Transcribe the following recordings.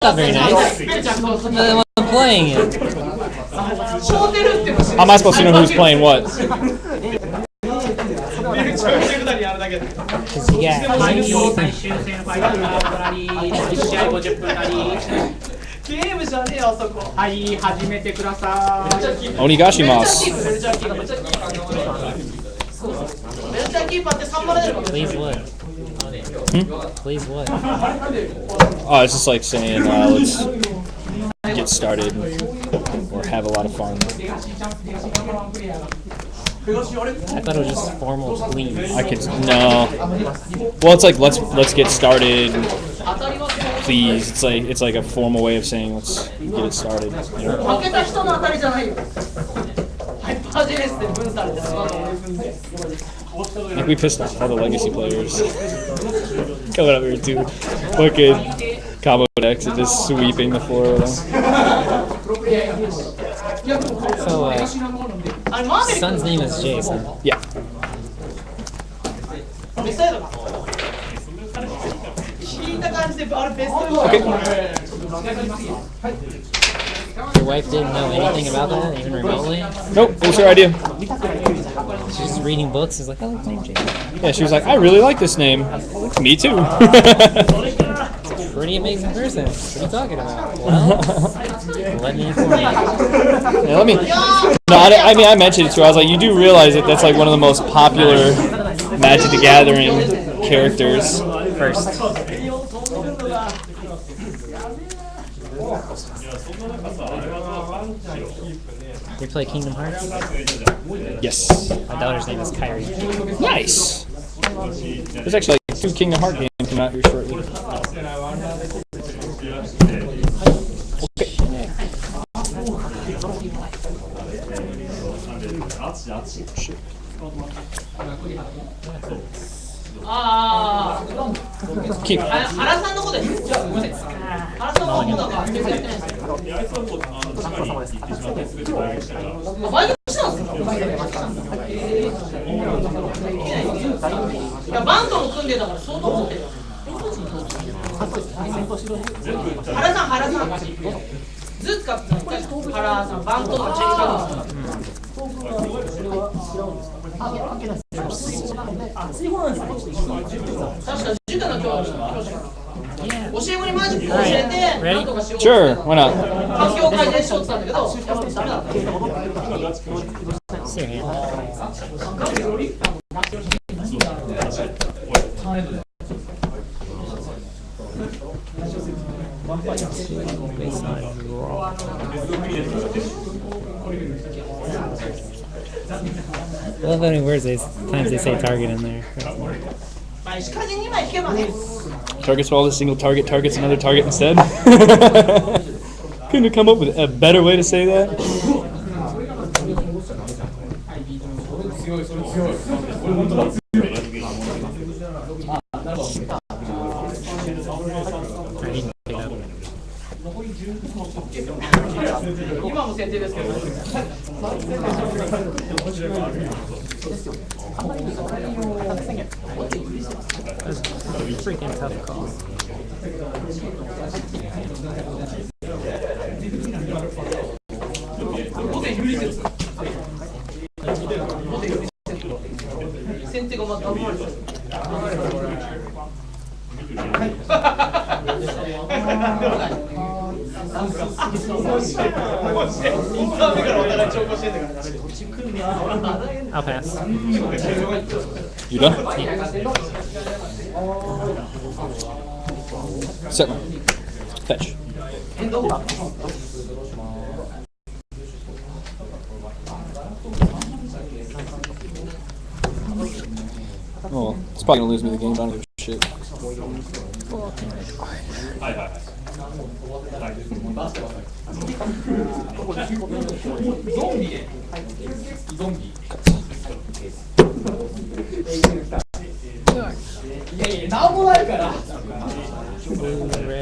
not very nice. The one playing it. How am I supposed to know who's playing what? Because you got Onigashimasu. Please what? Please what? Oh, it's just like saying, let's get started or have a lot of fun. I thought it was just formal please. No. Well, it's like let's get started. Please, it's like a formal way of saying let's get it started. You know? Like we pissed off all the legacy players coming up here too. Fucking combo decks and just sweeping the floor with them. So, son's name is Jason. Yeah. Your wife didn't know anything about that, even remotely? Nope, it was her idea. She was reading books, she's like, I like the name Jason. Yeah, she was like, I really like this name. Me too. Pretty amazing person. What are you talking about? Well, let me inform you. Yeah, let me. No, I mean I mentioned it to her. I was like, you do realize that that's like one of the most popular Magic the Gathering characters. First. You play Kingdom Hearts? Yes. My daughter's name is Kyrie. Nice. There's actually like 2 Kingdom Hearts games coming out here shortly. Keep. Ready? Sure, why not? See your hand. I love how many words times they say target in there. Targets all the single targets another target instead. Couldn't have come up with a better way to say that. That's a freaking tough call. I'll pass. You done? Yeah. Set. Fetch. Oh, it's probably gonna lose me the game, but I don't give a shit.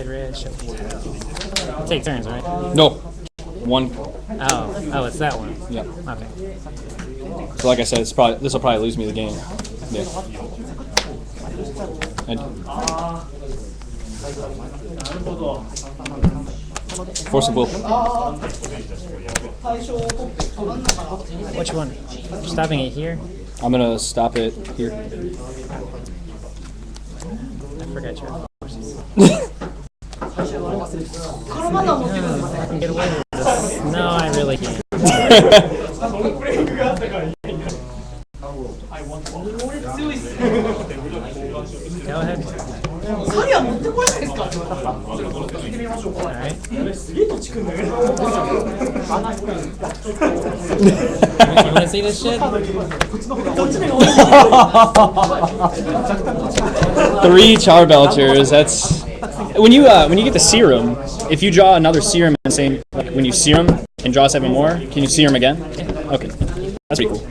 Red, show me. Take turns, right? No. One. Oh, it's that one. Yeah. Okay. So like I said, this will probably lose me the game. Yeah. And Force of will. Which one? Stopping it here? I'm gonna stop it here. I forgot your forces. I can get away with this. No, I really can't. Go ahead. Alright. You want to see this shit? 3 Charbelchers. That's when you get the serum. If you draw another serum and same like when you serum and draw 7 more, can you serum again? Okay, that's pretty cool.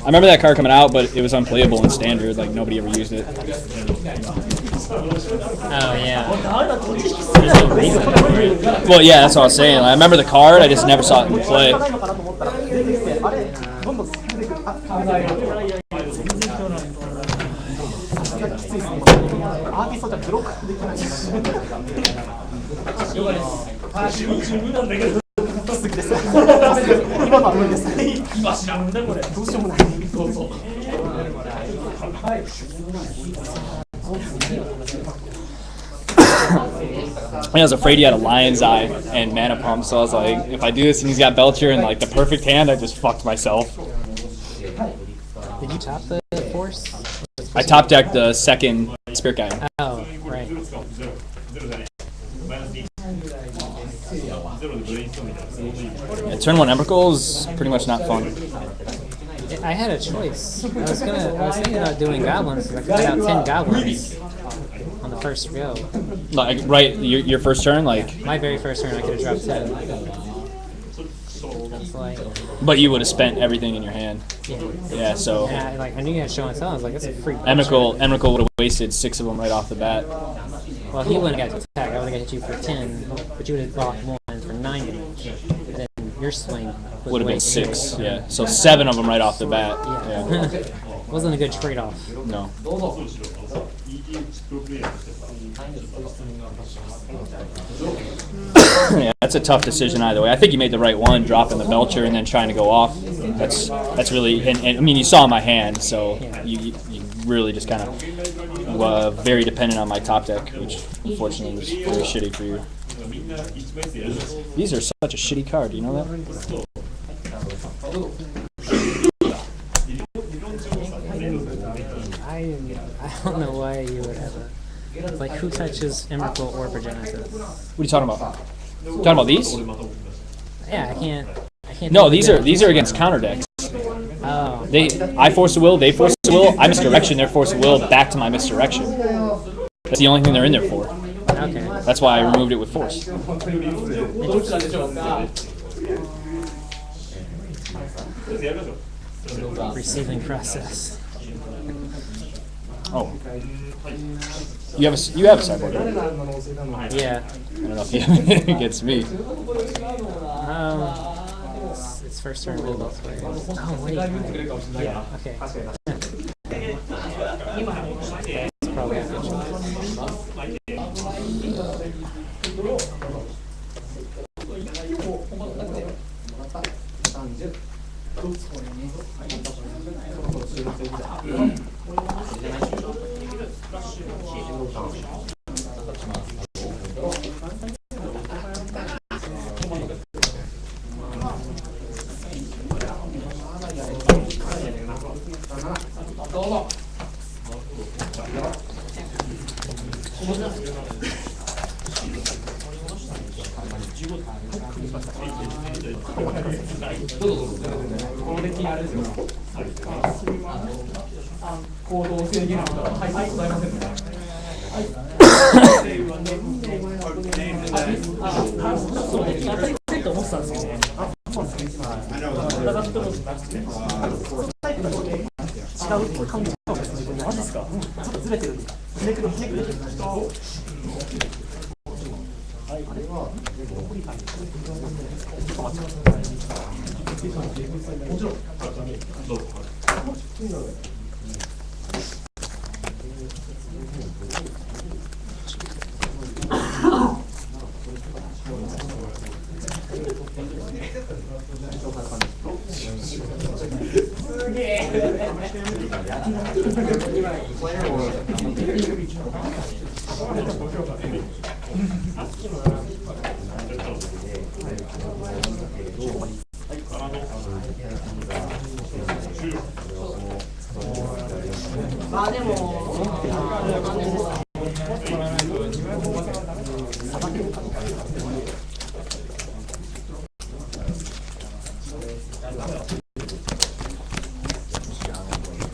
I remember that card coming out, but it was unplayable in standard. Like nobody ever used it. Oh yeah. There's no reason. Well, yeah, that's what I was saying. I remember the card. I just never saw it in play. I was afraid he had a lion's eye and mana pump, so I was like, if I do this and he's got Belcher and like the perfect hand, I just fucked myself. Did you top the force? I top decked the second Spirit Guide. Oh, right. Yeah, turn 1 Emrakul is pretty much not fun. I had a choice. I was thinking about doing goblins because I could get out 10 goblins on the first go. Like right, your first turn, like. My very first turn, I could have dropped 10. That's like. But you would have spent everything in your hand. Yeah. Yeah. So. And I knew you had show and tell. I was like, that's a free. Emrakul would have wasted 6 of them right off the bat. Well, he wouldn't have got to attack. I would have got you for 10, but you would have blocked 1 for 9 damage. Then your swing would have been 6. Yeah. So 7 of them right off the bat. Yeah. Wasn't a good trade-off. No. Yeah, that's a tough decision either way. I think you made the right one, dropping the Belcher and then trying to go off. That's really, and I mean, you saw my hand, so you really just kind of very dependent on my top deck, which unfortunately was very shitty for you. These are such a shitty card, you know that? I don't know why you would have a. It's like, who touches Emrakul or Progenitus? What are you talking about? Talking about these? Yeah, I can't. No, these are against counter decks. Oh. I force a will, they force a will, I misdirection, they force a will back to my misdirection. That's the only thing they're in there for. Okay. That's why I removed it with force. Receiving process. Oh. You have a sideboard, right? Yeah. I don't know if you have it against me. It's first turn move both ways. Oh, wait. Yeah, okay. It's probably a good choice.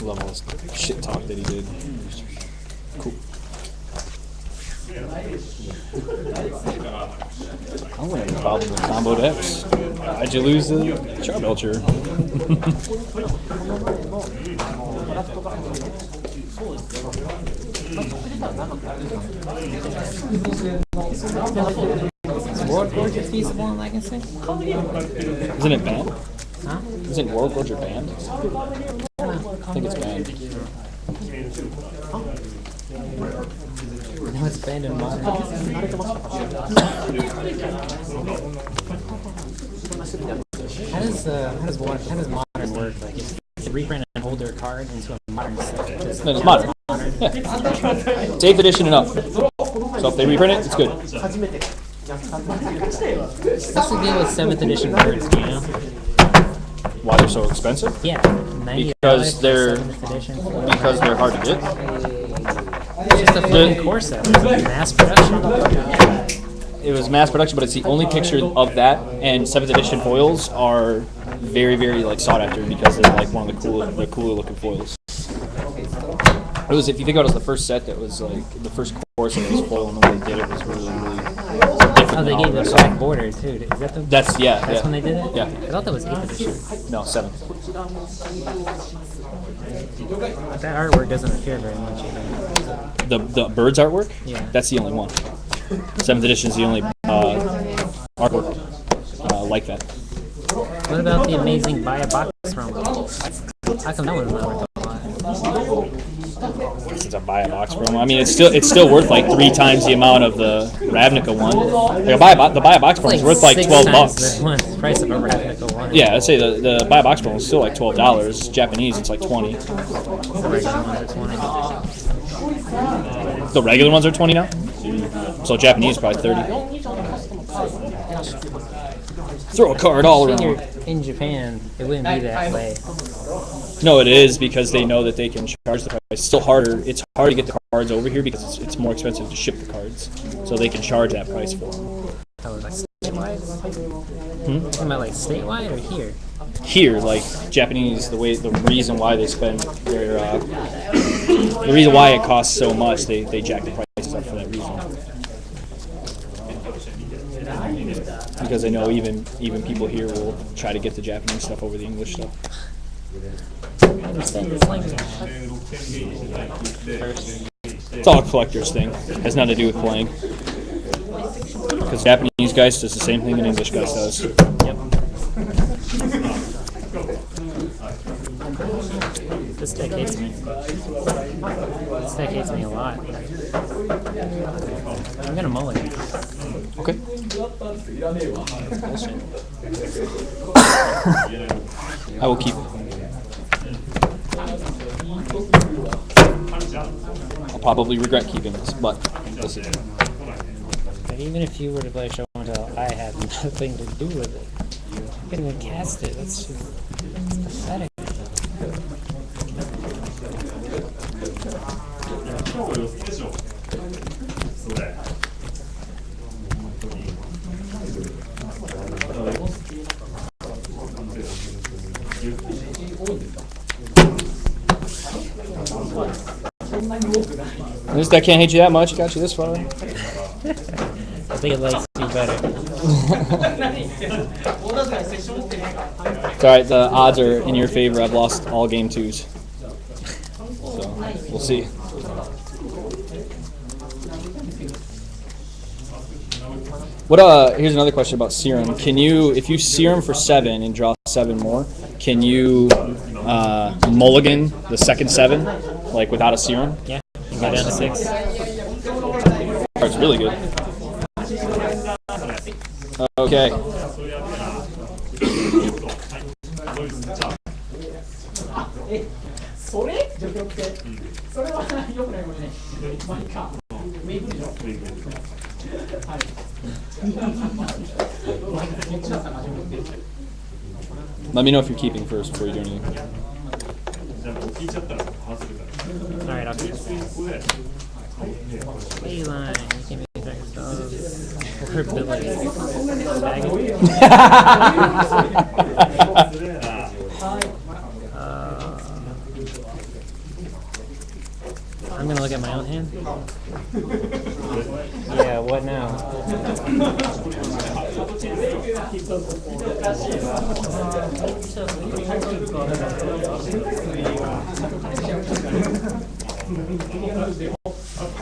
Love all this shit talk that he did. Cool. I don't have a problem with combo decks. Why'd you lose the Charbelcher? Is World Gorger feasible in Legacy? Isn't it banned? Huh? Isn't World Gorger banned? I think it's banned. No, it's banned in modern. How does modern work? Like, if you reprint an older card into a modern set, No, it's modern. Yeah. It's 8th edition and up. So if they reprint it, it's good. What's the deal with 7th edition cards? Do you know? Why they're so expensive? Yeah, $90 Because they're 7th edition. because they're hard to get. It's just a flipping core set. It's like mass production. It was mass production, but it's the only picture of that. And 7th edition foils are very, very like sought after because they're like one of the cooler looking foils. It was, if you think about it, it was the first set that was like the first course that was foil, and the way they did it was really different. Oh, they gave the black border too. Is that the? That's yeah. That's when they did it. Yeah. I thought that was 8th edition. No, 7th. But that artwork doesn't appear very much either. The birds artwork. Yeah. That's the only one. 7th edition is the only artwork like that. What about the amazing buy a box promo? How come that one's not worth a lot? It's a buy a box promo. I mean, it's still worth like 3 times the amount of the Ravnica one. Like the buy a box promo is worth like $12. The one price of a Ravnica one. Yeah, I'd say the buy a box promo is still like $12. Japanese, it's like $20. The regular ones are 20. The regular ones are $20 now. So Japanese probably $30. Throw a card all around. In Japan, it wouldn't be that way. No, it is because they know that they can charge the price. It's still harder. It's hard to get the cards over here because it's more expensive to ship the cards. So they can charge that price for them. Oh, like statewide? Talking about like statewide or here? Here, like Japanese, the reason why they spend their the reason why it costs so much, they jack the prices up for that reason. Because I know even people here will try to get the Japanese stuff over the English stuff. I understand this language. It's all a collector's thing. It has nothing to do with playing. Because Japanese Geist does the same thing that English Geist does. Yep. This deck hates me. This deck hates me a lot. I'm gonna mulligan. Okay. Bullshit. I will keep. I'll probably regret keeping this, but we'll see. But even if you were to play show and tell, I have nothing to do with it. You couldn't even cast it. That's just pathetic. At least I can't hate you that much. Got you this far. I think it likes you better. It's alright, the odds are in your favor. I've lost all game 2s. So, we'll see. Here's another question about Serum. Can you, if you Serum for 7 and draw 7 more, can you mulligan the second 7, like without a Serum? Yeah, you go down to 6. It's really good. Okay. Let me know if you're keeping first before you do anything. Alright, I'll keep. Line, give me those. Her ability. I'm gonna look at my own hand. Yeah, what now?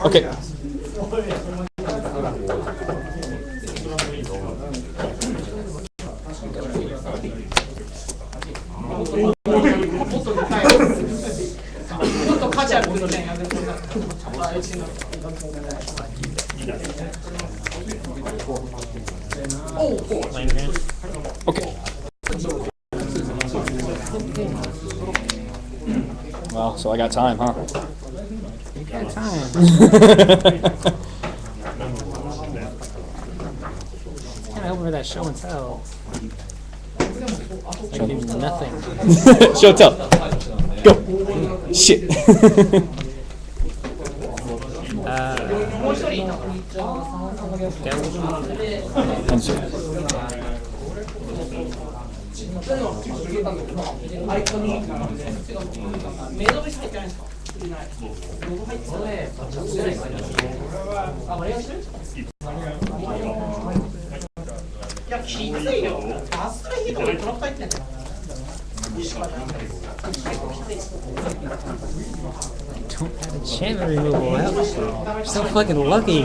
Okay. Okay. Well, so I got time, huh? You got time. Kind of over that show and tell. I do nothing. Show tell. Go. Shit. I'm sorry. Don't have enchantment removal. You're so fucking lucky.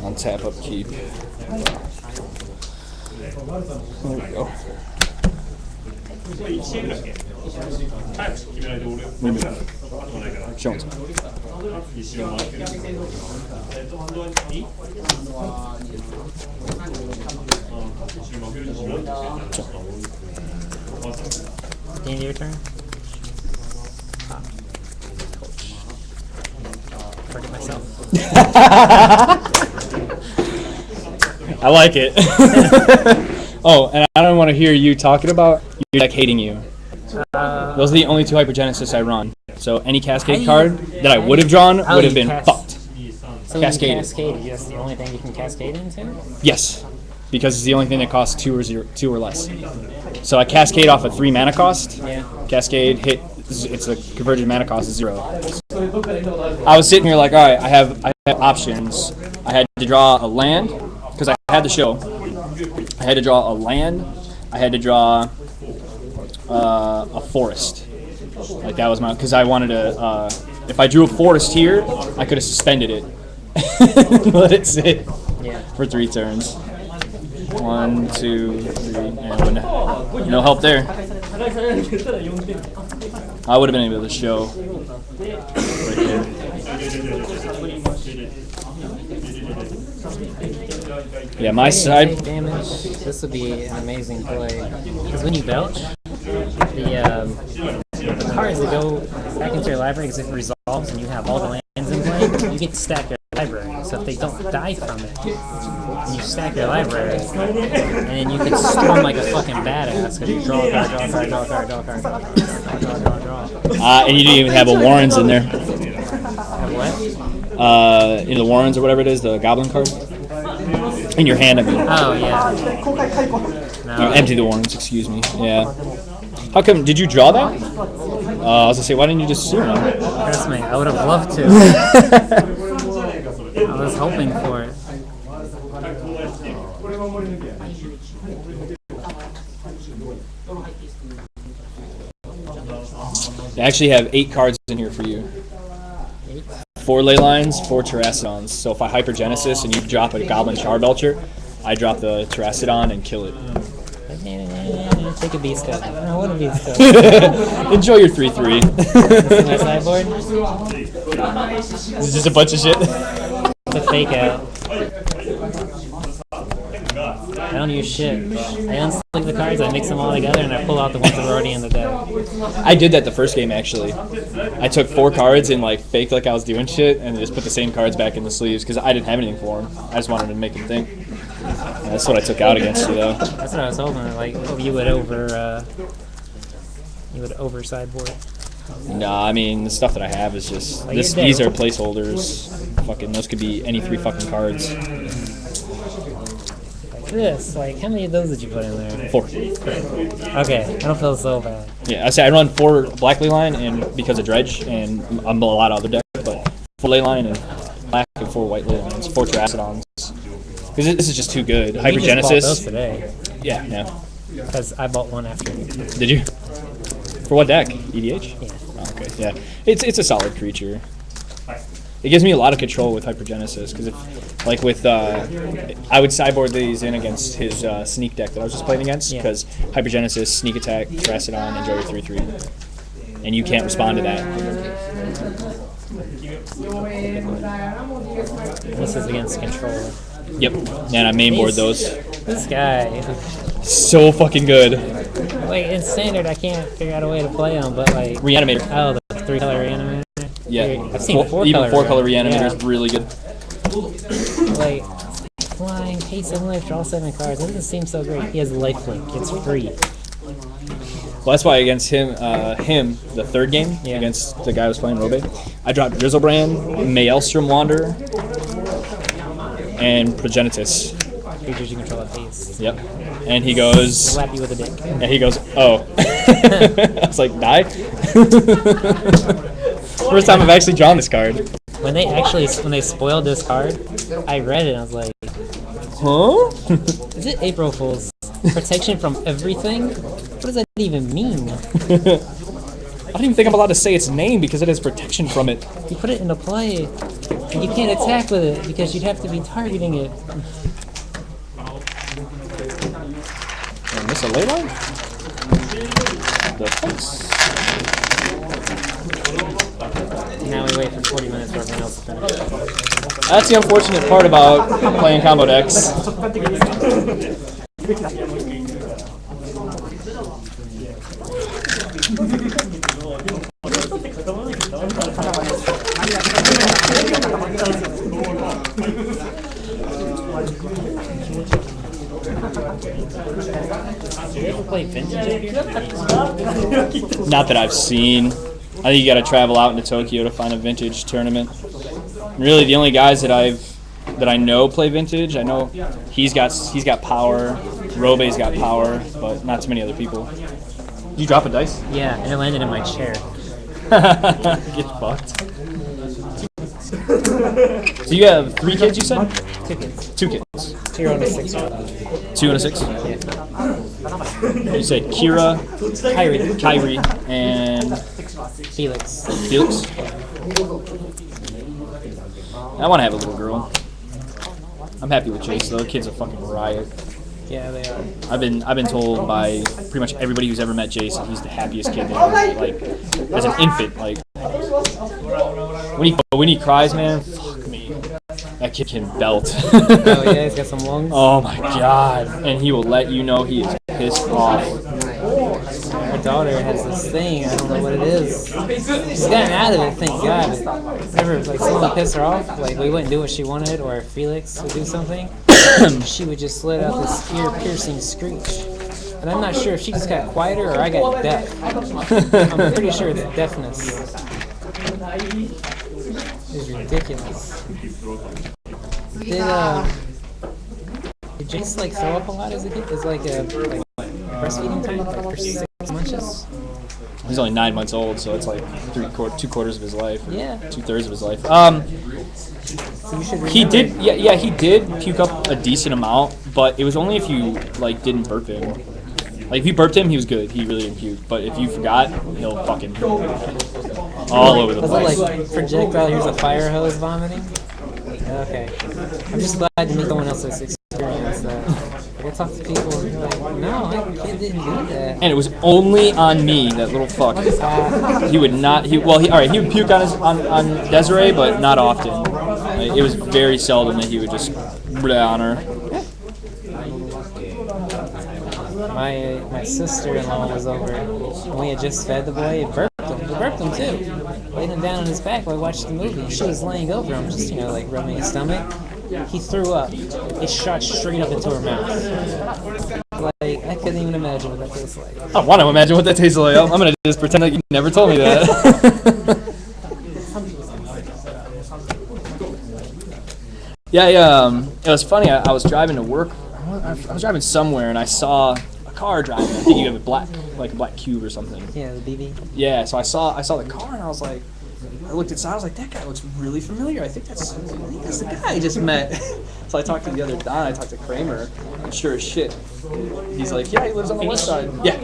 Untap, upkeep. There we go. Show us. The end of your turn? Forget myself. I like it. Oh, and I don't want to hear you talking about your deck hating you. Those are the only two Hypergenesis I run. So any Cascade card that I would have drawn would have been fucked. So Cascade. Cascade, that's the only thing you can cascade into? Yes, because it's the only thing that costs 2 or less. So I Cascade off a 3 mana cost. Yeah. Cascade hit. It's a converted mana cost of 0. I was sitting here like, all right, I have options. I had to draw a land because I had the show. I had to draw a land. I had to draw a forest. Like that was my, because I wanted to. If I drew a forest here, I could have suspended it, let it sit for 3 turns. 1, 2, 3, and no help there. I would have been able to show right there. Yeah, my side. Damage. This would be an amazing play because when you belch, the cards that go back into your library because it resolves and you have all the lands in play, you get to stack your library. So if they don't die from it, you stack your library, and then you can storm like a fucking badass because you draw a card, draw a card, draw a card, draw a card, draw a card, draw. And you didn't even have a Warrens in there. Have what? In the Warrens or whatever it is, the Goblin card. In your hand, I mean. Oh yeah. No. Empty the Warrens, excuse me. Yeah. How come? Did you draw that? I was gonna say, why didn't you just assume? Trust me, I would have loved to. I was hoping for it. I actually have 8 cards in here for you. 4 ley lines, 4 Terracodons. So if I Hypergenesis and you drop a Goblin Charbelcher, I drop the Terracodon and kill it. Take a beast code. I want a beast code. Enjoy your 3/3. See my sideboard? This is just a bunch of shit. It's a fake out. I don't use shit. I unsleeve the cards, I mix them all together, and I pull out the ones that were already in the deck. I did that the first game, actually. I took 4 cards and like faked like I was doing shit, and just put the same cards back in the sleeves because I didn't have anything for them. I just wanted to make them think. And that's what I took out against you, though. That's what I was hoping. Like you would over sideboard. Nah, I mean the stuff that I have is just Like these are placeholders. Fucking those could be any 3 fucking cards. This, like, how many of those did you put in there? 4. Okay, I don't feel so bad. Yeah, I say I run 4 black ley line and because of dredge, and I'm a lot of other decks, but 4 ley line and black and 4 white ley lines, 4 Terracodons. Because this is just too good. We Hypergenesis. just bought those today. Yeah. Because I bought one after. Did you? For what deck? EDH? Yeah. Oh, okay. Yeah. It's a solid creature. It gives me a lot of control with Hypergenesis because like with I would sideboard these in against his sneak deck that I was just playing against because Hypergenesis, sneak attack, Terracodon, enjoy your 3/3, and you can't respond to that. This is against control. Yep, and I mainboard those. This guy, So fucking good. like in standard, I can't figure out a way to play him, but like Reanimator. oh, the 3-color reanimator. Yeah, I've seen even 4-color 4-color Reanimator is really good. Like flying, pay 7 life, draw 7 cards. That doesn't seem so great. He has lifelink. It's free. Well, that's why against him, the third game against the guy who was playing Robe, I dropped Drizzlebrand, Maelstrom Wanderer, and Progenitus. Creatures you control at base. Yep. And he goes. Slap you with a dick. And he goes, oh. I was like, die? First time I've actually drawn this card. When they spoiled this card, I read it and I was like, huh? Is it April Fool's? Protection from everything? What does that even mean? I don't even think I'm allowed to say its name because it has protection from it. You put it into play, and you can't attack with it because you'd have to be targeting it. And this a ley line? The fuck's... Now we wait for 40 minutes for everyone else to finish. That's the unfortunate part about playing combo decks. Do you ever play vintage? Not that I've seen. I think you got to travel out into Tokyo to find a vintage tournament. Really, the only guys that I know play vintage. I know he's got power. Robe's got power, but not too many other people. Did you drop a dice? Yeah, and it landed in my chair. Get fucked. So you have 3 kids, you said? 2 kids. 2 kids. 2 and a 6. 2 and a 6? Yeah. You said Kira, Kyrie, and Felix. Felix? I want to have a little girl. I'm happy with Chase though. The kid's a fucking riot. Yeah, they are. I've been told by pretty much everybody who's ever met Jace that he's the happiest kid ever. Like as an infant, like when he cries, man, fuck me. That kid can belt. Oh yeah, he's got some lungs. Oh my god. And he will let you know he is pissed off. My daughter has this thing, I don't know what it is. She's gotten out of it, thank God. Whenever like someone pissed her off, like we wouldn't do what she wanted, or Felix would do something, she would just let out this ear-piercing screech. And I'm not sure if she just got quieter or I got deaf. I'm pretty sure it's deafness. It's ridiculous. Did Jace like throw up a lot as a kid? Is like a breastfeeding time, like for 6 months? He's only 9 months old, so it's like 2/4 of his life. Yeah. 2/3 of his life. So you should He did, yeah, he did puke up a decent amount, but it was only if you like didn't burp him. Like if you burped him, he was good. He really didn't puke. But if you forgot, he'll fucking all over the place. Was it like projectile? Here's a fire hose vomiting. Okay. I'm just glad to meet someone else that's experienced that. we'll talk to people and be like, no, my kid didn't do that. And it was only on me, that little fuck. He would not. He would puke on on Desiree, but not often. Like, it was very seldom that he would just on her. My sister-in-law was over, and we had just fed the boy. It burped him. It burped him too. Laid him down on his back while we watched the movie. She was laying over him, just like rubbing his stomach. He threw up. It shot straight up into her mouth. Like, I couldn't even imagine what that tastes like. I don't want to imagine what that tastes like. I'm gonna just pretend like you never told me that. Yeah, it was funny. I was driving to work. I was driving somewhere and I saw a car driving. I think you have a black cube or something. Yeah, the BB. Yeah, so I saw the car and I was like, I looked inside. I was like, that guy looks really familiar. I think that's the guy I just met. So I talked to the other Don. I talked to Kramer. And sure as shit, he's like, yeah, he lives on the west side. Yeah.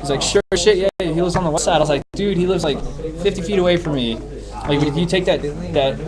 He's like, sure as shit, yeah, he lives on the west side. I was like, dude, he lives like 50 feet away from me. Like, if you take that